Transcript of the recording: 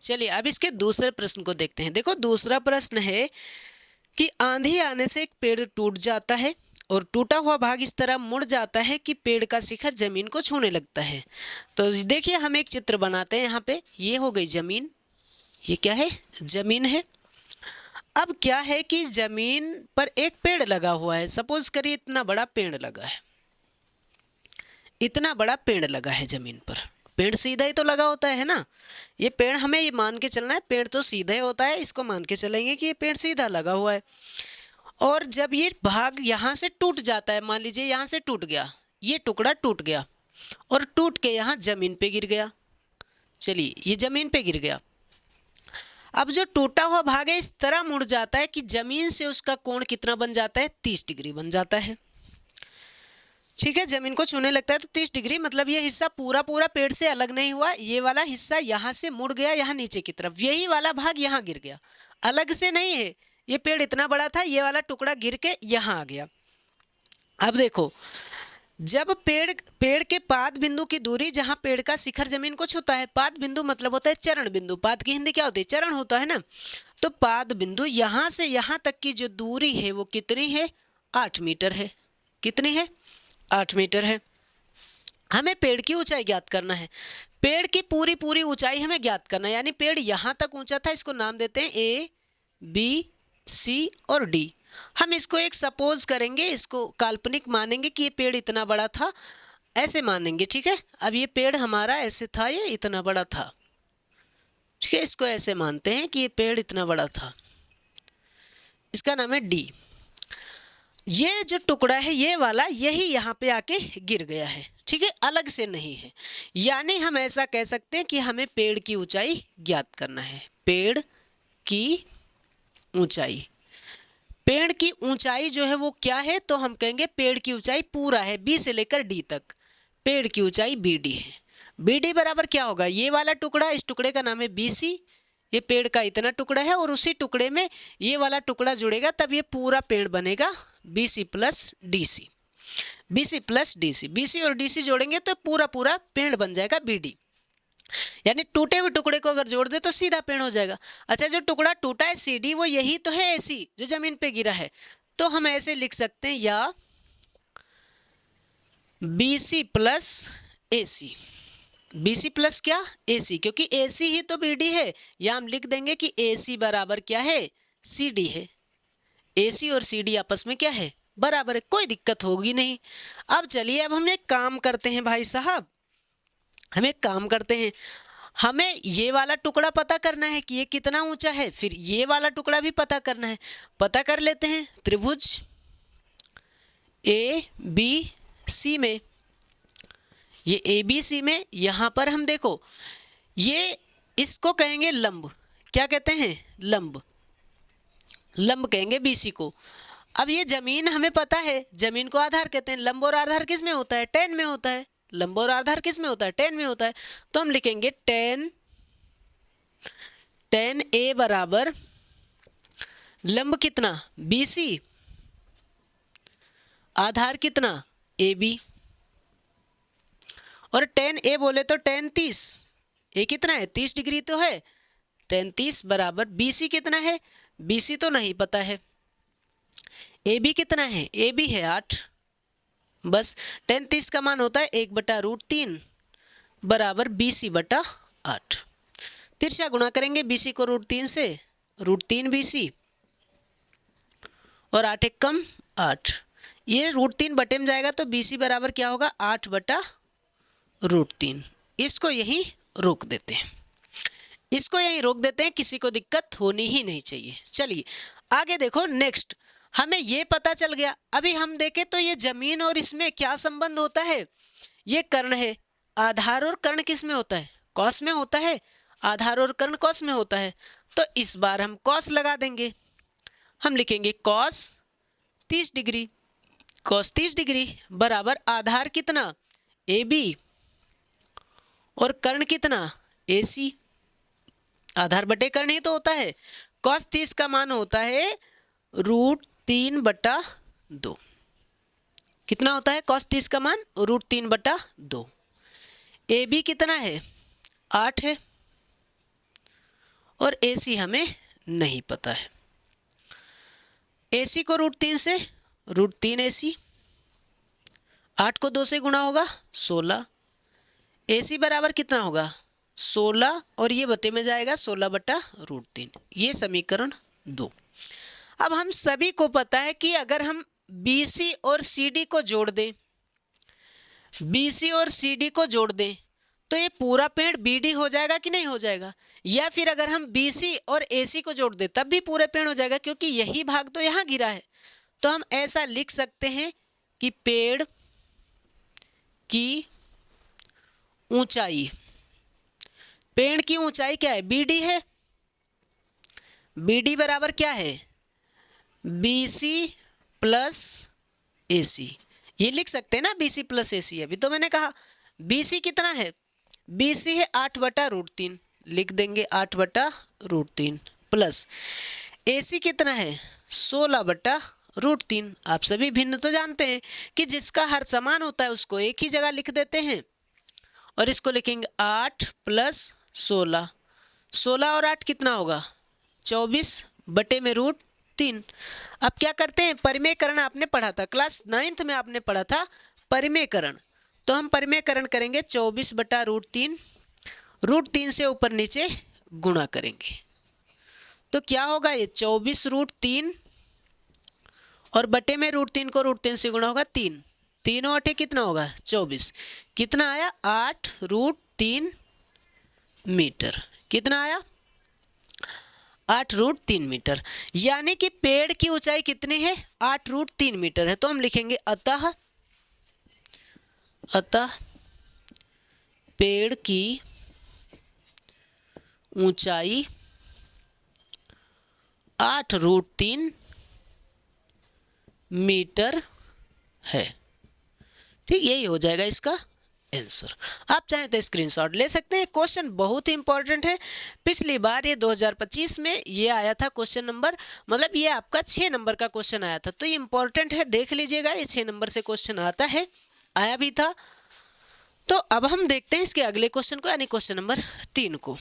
चलिए अब इसके दूसरे प्रश्न को देखते हैं। देखो दूसरा प्रश्न है कि आंधी आने से एक पेड़ टूट जाता है और टूटा हुआ भाग इस तरह मुड़ जाता है कि पेड़ का शिखर जमीन को छूने लगता है। तो देखिए हम एक चित्र बनाते हैं। यहाँ पे ये हो गई जमीन, ये क्या है, जमीन है। अब क्या है कि जमीन पर एक पेड़ लगा हुआ है। सपोज करिए इतना बड़ा पेड़ लगा है, इतना बड़ा पेड़ लगा है जमीन पर। पेड़ सीधा ही तो लगा होता है ना। ये पेड़, हमें ये मान के चलना है पेड़ तो सीधा ही होता है, इसको मान के चलेंगे कि ये पेड़ सीधा लगा हुआ है। और जब ये भाग यहाँ से टूट जाता है, मान लीजिए यहाँ से टूट गया, ये टुकड़ा टूट गया और टूट के यहाँ जमीन पे गिर गया। चलिए ये जमीन पे गिर गया। अब जो टूटा हुआ भाग है इस तरह मुड़ जाता है कि जमीन से उसका कोण कितना बन जाता है, 30 डिग्री बन जाता है। ठीक है, जमीन को छूने लगता है तो 30 डिग्री, मतलब ये हिस्सा पूरा पूरा पेड़ से अलग नहीं हुआ। ये वाला हिस्सा यहाँ से मुड़ गया, यहाँ नीचे की तरफ, यही वाला भाग यहाँ गिर गया, अलग से नहीं है। ये पेड़ इतना बड़ा था, ये वाला टुकड़ा गिर के यहाँ आ गया। अब देखो, जब पेड़ के पाद बिंदु की दूरी, जहाँ पेड़ का शिखर जमीन को छूता है, पाद बिंदु मतलब होता है चरण बिंदु। पाद की हिंदी क्या होती है, चरण होता है ना। तो पाद बिंदु यहाँ से यहाँ तक की जो दूरी है वो कितनी है, 8 मीटर है। कितनी है, 8 मीटर है। हमें पेड़ की ऊंचाई ज्ञात करना है। पेड़ की पूरी पूरी ऊंचाई हमें ज्ञात करना है, यानी पेड़ यहाँ तक ऊंचा था, इसको नाम देते हैं ए, बी, सी और डी। हम इसको एक सपोज करेंगे, इसको काल्पनिक मानेंगे कि ये पेड़ इतना बड़ा था, ऐसे मानेंगे। ठीक है, अब ये पेड़ हमारा ऐसे था, ये इतना बड़ा था। ठीक है, इसको ऐसे मानते हैं कि ये पेड़ इतना बड़ा था, इसका नाम है डी। ये जो टुकड़ा है ये वाला, यही यहाँ पे आके गिर गया है। ठीक है, अलग से नहीं है। यानी हम ऐसा कह सकते हैं कि हमें पेड़ की ऊंचाई ज्ञात करना है। पेड़ की ऊंचाई, पेड़ की ऊंचाई जो है वो क्या है, तो हम कहेंगे पेड़ की ऊंचाई पूरा है, बी से लेकर डी तक, पेड़ की ऊंचाई बी डी है। बी डी बराबर क्या होगा, ये वाला टुकड़ा, इस टुकड़े का नाम है बी सी, ये पेड़ का इतना टुकड़ा है और उसी टुकड़े में ये वाला टुकड़ा जुड़ेगा, तब ये पूरा पेड़ बनेगा B C plus D C. B C plus D C, B C और डी सी जोड़ेंगे तो पूरा पूरा पेड़ बन जाएगा बी डी। यानी टूटे हुए टुकड़े को अगर जोड़ दे तो सीधा पेड़ हो जाएगा। अच्छा, जो टुकड़ा टूटा है सी डी, वो यही तो है ए सी जो जमीन पे गिरा है। तो हम ऐसे लिख सकते हैं, या बी सी प्लस ए सी। बी सी प्लस क्या, ए सी, क्योंकि ए सी ही तो बी डी है। या हम लिख देंगे कि ए सी बराबर क्या है, सी डी है। ए सी और सी डी आपस में क्या है, बराबर है, कोई दिक्कत होगी नहीं। अब चलिए, अब हम एक काम करते हैं भाई साहब, हम एक काम करते हैं, हमें ये वाला टुकड़ा पता करना है कि ये कितना ऊंचा है, फिर ये वाला टुकड़ा भी पता करना है। पता कर लेते हैं। त्रिभुज ए बी सी में, ये ए बी सी में, यहाँ पर हम देखो, ये इसको कहेंगे लंब। क्या कहते हैं, लंब, लंब कहेंगे बीसी को। अब ये जमीन हमें पता है, जमीन को आधार कहते हैं। लंब और आधार किस में होता है, टेन में होता है। लंब और आधार किस में होता है, टेन में होता है। तो हम लिखेंगे टेन, टेन ए बराबर लंब कितना, बी सी, आधार कितना, ए बी। और टेन ए बोले तो टेन 30, ए कितना है, 30 डिग्री तो है, टेन 30 बराबर बी सी कितना है, बी सी तो नहीं पता है। ए बी कितना है, ए बी है 8। बस टेन 30 का मान होता है 1/√3 बराबर बी सी बटा 8। तिरछा गुणा करेंगे बी सी को √3 से, √3 बी सी और 8 एक कम 8, ये √3 बटे में जाएगा तो बी सी बराबर क्या होगा, 8/√3। इसको यहीं रोक देते हैं, इसको यहीं रोक देते हैं, किसी को दिक्कत होनी ही नहीं चाहिए। चलिए आगे देखो, नेक्स्ट हमें ये पता चल गया। अभी हम देखें तो ये जमीन और इसमें क्या संबंध होता है, ये कर्ण है। आधार और कर्ण किस में होता है, कॉस में होता है। आधार और कर्ण कॉस में होता है, तो इस बार हम कॉस लगा देंगे। हम लिखेंगे कॉस 30 डिग्री, कॉस 30 डिग्री बराबर आधार कितना, ए बी, और कर्ण कितना, ए सी। आधार बटे कर्ण ही तो होता है। कॉस 30 का मान होता है √3/2। कितना होता है कॉस 30 का मान, √3/2। ए बी कितना है, 8 है। और AC हमें नहीं पता है। AC को √3 से √3 AC, 8 को 2 से गुणा होगा 16, AC बराबर कितना होगा 16 और ये बटे में जाएगा 16/√3। ये समीकरण 2। अब हम सभी को पता है कि अगर हम BC और CD को जोड़ दें, BC और CD को जोड़ दें तो ये पूरा पेड़ BD हो जाएगा कि नहीं हो जाएगा, या फिर अगर हम BC और AC को जोड़ दें तब भी पूरे पेड़ हो जाएगा, क्योंकि यही भाग तो यहाँ गिरा है। तो हम ऐसा लिख सकते हैं कि पेड़ की ऊंचाई, पेड़ की ऊंचाई क्या है BD है, BD बराबर क्या है BC प्लस AC। ये लिख सकते हैं ना BC प्लस AC। अभी तो मैंने कहा BC कितना है, BC है 8/√3, लिख देंगे 8/√3 प्लस AC कितना है 16/√3। आप सभी भिन्न तो जानते हैं कि जिसका हर समान होता है उसको एक ही जगह लिख देते हैं, और इसको लिखेंगे 8 + 16, 16 और 8 कितना होगा 24/√3। अब क्या करते हैं, परिमेयकरण आपने पढ़ा था, क्लास 9th में आपने पढ़ा था परिमेयकरण। तो हम परिमेयकरण करेंगे 24/√3, √3 से ऊपर नीचे गुणा करेंगे तो क्या होगा ये 24√3 और बटे में √3 को √3 से गुणा होगा 3, 3 और 8 कितना होगा 24, कितना आया 8√3 मीटर, कितना आया 8√3 मीटर। यानी कि पेड़ की ऊंचाई कितनी है 8√3 मीटर है। तो हम लिखेंगे अतः पेड़ की ऊंचाई 8√3 मीटर है। ठीक, यही हो जाएगा इसका आंसर। आप चाहें तो स्क्रीनशॉट ले सकते हैं। क्वेश्चन बहुत ही इंपॉर्टेंट है। पिछली बार ये 2025 में ये आया था क्वेश्चन नंबर, मतलब ये आपका 6 नंबर का क्वेश्चन आया था, तो ये इंपॉर्टेंट है, देख लीजिएगा। ये 6 नंबर से क्वेश्चन आता है, आया भी था। तो अब हम देखते हैं इसके अगले क्वेश्चन को, यानी क्वेश्चन नंबर 3 को।